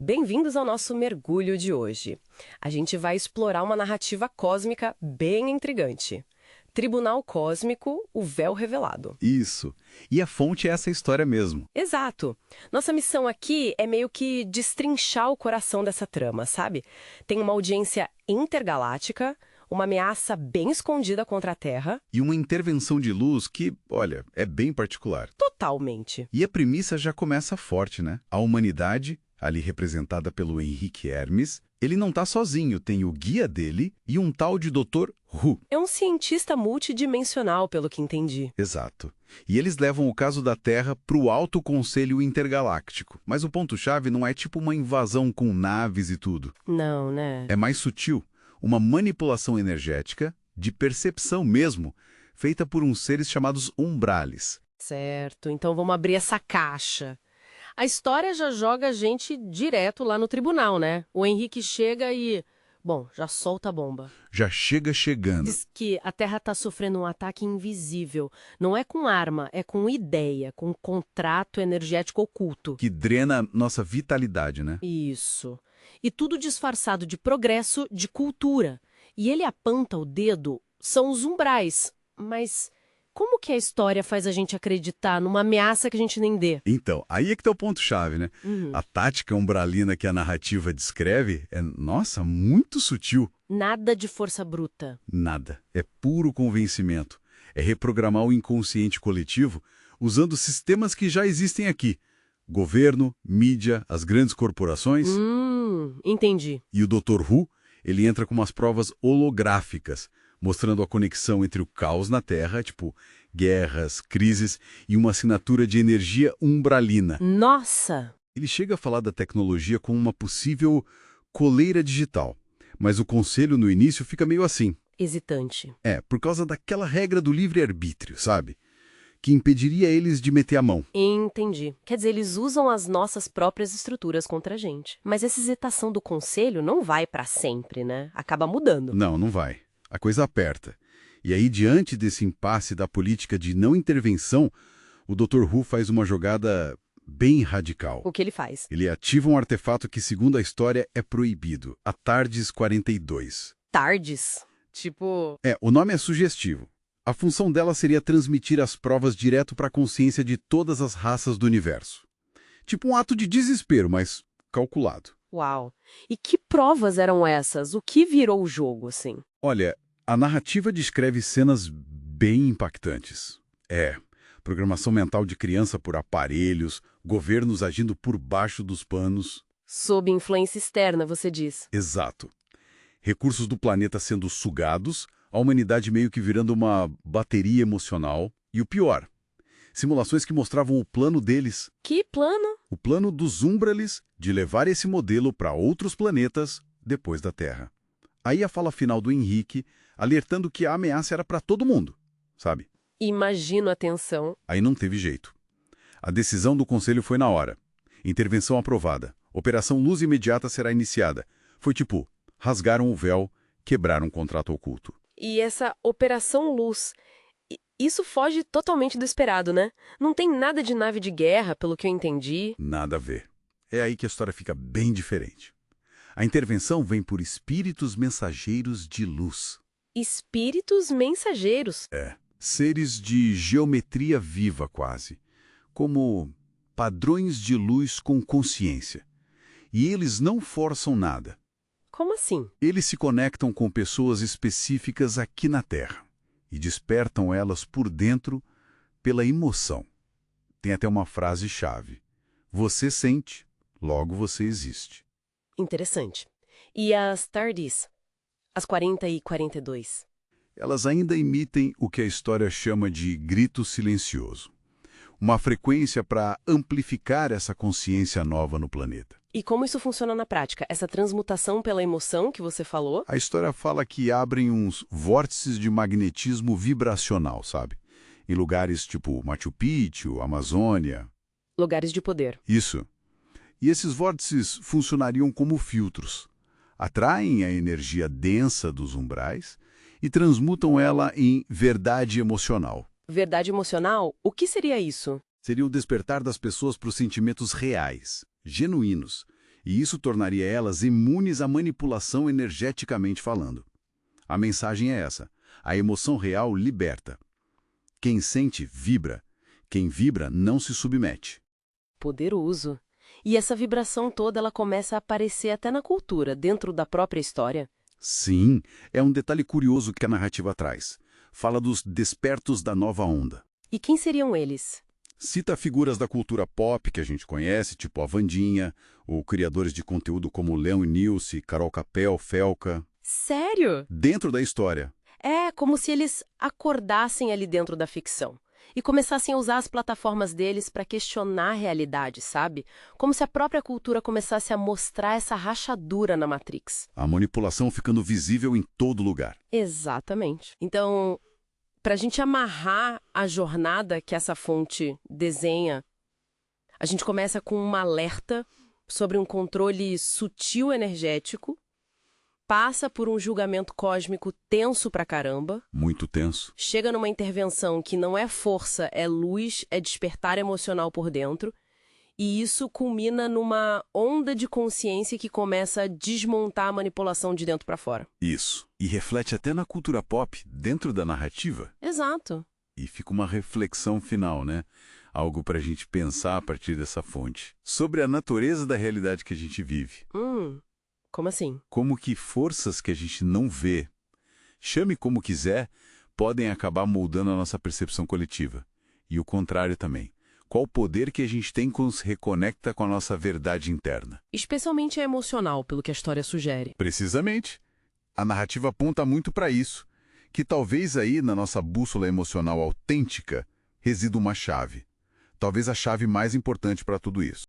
Bem-vindos ao nosso mergulho de hoje. A gente vai explorar uma narrativa cósmica bem intrigante. Tribunal Cósmico, o Véu Revelado. Isso. E a fonte é essa história mesmo. Exato. Nossa missão aqui é meio que destrinchar o coração dessa trama, sabe? Tem uma audiência intergaláctica, uma ameaça bem escondida contra a Terra. E uma intervenção de luz que, olha, é bem particular. Totalmente. E a premissa já começa forte, né? A humanidade, ali representada pelo Henrique Hermes, ele não tá sozinho, tem o guia dele e um tal de Dr. Who. É um cientista multidimensional, pelo que entendi. Exato. E eles levam o caso da Terra pro Alto Conselho Intergaláctico. Mas o ponto-chave não é tipo uma invasão com naves e tudo. Não, né? É mais sutil. Uma manipulação energética, de percepção mesmo, feita por uns seres chamados umbrales. Certo, então vamos abrir essa caixa. A história já joga a gente direto lá no tribunal, né? O Henrique chega e... Bom, já solta a bomba. Já chega chegando. Diz que a Terra está sofrendo um ataque invisível. Não é com arma, é com ideia, com contrato energético oculto. Que drena nossa vitalidade, né? Isso. E tudo disfarçado de progresso, de cultura. E ele aponta o dedo, são os umbrais. Mas como que a história faz a gente acreditar numa ameaça que a gente nem dê? Então, aí é que tá o ponto-chave, né? A tática umbralina que a narrativa descreve é, nossa, muito sutil. Nada de força bruta. Nada. É puro convencimento. É reprogramar o inconsciente coletivo usando sistemas que já existem aqui. Governo, mídia, as grandes corporações. Entendi. E o Dr. Who, ele entra com umas provas holográficas, mostrando a conexão entre o caos na Terra, tipo guerras, crises, e uma assinatura de energia umbralina. Nossa! Ele chega a falar da tecnologia como uma possível coleira digital, mas o conselho no início fica meio assim. Hesitante. Por causa daquela regra do livre-arbítrio, sabe? Que impediria eles de meter a mão. Entendi. Quer dizer, eles usam as nossas próprias estruturas contra a gente. Mas essa hesitação do conselho não vai pra sempre, né? Acaba mudando. Não, não vai. A coisa aperta. E aí, diante desse impasse da política de não intervenção, o Dr. Who faz uma jogada bem radical. O que ele faz? Ele ativa um artefato que, segundo a história, é proibido. A TARDIS 42. Tardes? Tipo... O nome é sugestivo. A função dela seria transmitir as provas direto para a consciência de todas as raças do universo. Tipo um ato de desespero, mas calculado. Uau! E que provas eram essas? O que virou o jogo, assim? Olha, a narrativa descreve cenas bem impactantes. Programação mental de criança por aparelhos, governos agindo por baixo dos panos. Sob influência externa, você diz. Exato. Recursos do planeta sendo sugados, a humanidade meio que virando uma bateria emocional. E o pior, simulações que mostravam o plano deles. Que plano? O plano dos Umbrales de levar esse modelo para outros planetas depois da Terra. Aí a fala final do Henrique, alertando que a ameaça era para todo mundo, sabe? Imagino a tensão. Aí não teve jeito. A decisão do Conselho foi na hora. Intervenção aprovada. Operação Luz Imediata será iniciada. Foi tipo, rasgaram o véu, quebraram um contrato oculto. E essa Operação Luz, isso foge totalmente do esperado, né? Não tem nada de nave de guerra, pelo que eu entendi. Nada a ver. É aí que a história fica bem diferente. A intervenção vem por espíritos mensageiros de luz. Espíritos mensageiros. Seres de geometria viva quase, como padrões de luz com consciência. E eles não forçam nada. Como assim? Eles se conectam com pessoas específicas aqui na Terra e despertam elas por dentro pela emoção. Tem até uma frase-chave. Você sente, logo você existe. Interessante. E as TARDIS? As 40 e 42? Elas ainda emitem o que a história chama de grito silencioso. Uma frequência para amplificar essa consciência nova no planeta. E como isso funciona na prática? Essa transmutação pela emoção que você falou? A história fala que abrem uns vórtices de magnetismo vibracional, sabe? Em lugares tipo Machu Picchu, Amazônia. Lugares de poder. Isso. E esses vórtices funcionariam como filtros. Atraem a energia densa dos umbrais e transmutam ela em verdade emocional. Verdade emocional? O que seria isso? Seria o despertar das pessoas para os sentimentos reais, genuínos, E isso tornaria elas imunes à manipulação energeticamente falando. A mensagem é essa: a emoção real liberta. Quem sente, vibra. Quem vibra, não se submete. Poderoso. E essa vibração toda ela começa a aparecer até na cultura, dentro da própria história. Sim, é um detalhe curioso que a narrativa traz. Fala dos despertos da nova onda. E quem seriam eles? Cita figuras da cultura pop que a gente conhece, tipo a Wandinha, ou criadores de conteúdo como Leon e Nilce, Carol Capel, Felca. Sério? Dentro da história. É como se eles acordassem ali dentro da ficção e começassem a usar as plataformas deles para questionar a realidade, sabe? Como se a própria cultura começasse a mostrar essa rachadura na Matrix. A manipulação ficando visível em todo lugar. Exatamente. Então, para a gente amarrar a jornada que essa fonte desenha, a gente começa com um alerta sobre um controle sutil energético, passa por um julgamento cósmico tenso pra caramba, Muito tenso. chega numa intervenção que não é força, é luz, é despertar emocional por dentro, e isso culmina numa onda de consciência que começa a desmontar a manipulação de dentro pra fora. Isso. E reflete até na cultura pop, dentro da narrativa. Exato. E fica uma reflexão final, né? Algo para a gente pensar a partir dessa fonte. Sobre a natureza da realidade que a gente vive. Como assim? Como que forças que a gente não vê, chame como quiser, podem acabar moldando a nossa percepção coletiva. E o contrário também. Qual o poder que a gente tem quando se reconecta com a nossa verdade interna? Especialmente a emocional, pelo que a história sugere. Precisamente. A narrativa aponta muito para isso. Que talvez aí, na nossa bússola emocional autêntica, resida uma chave. Talvez a chave mais importante para tudo isso.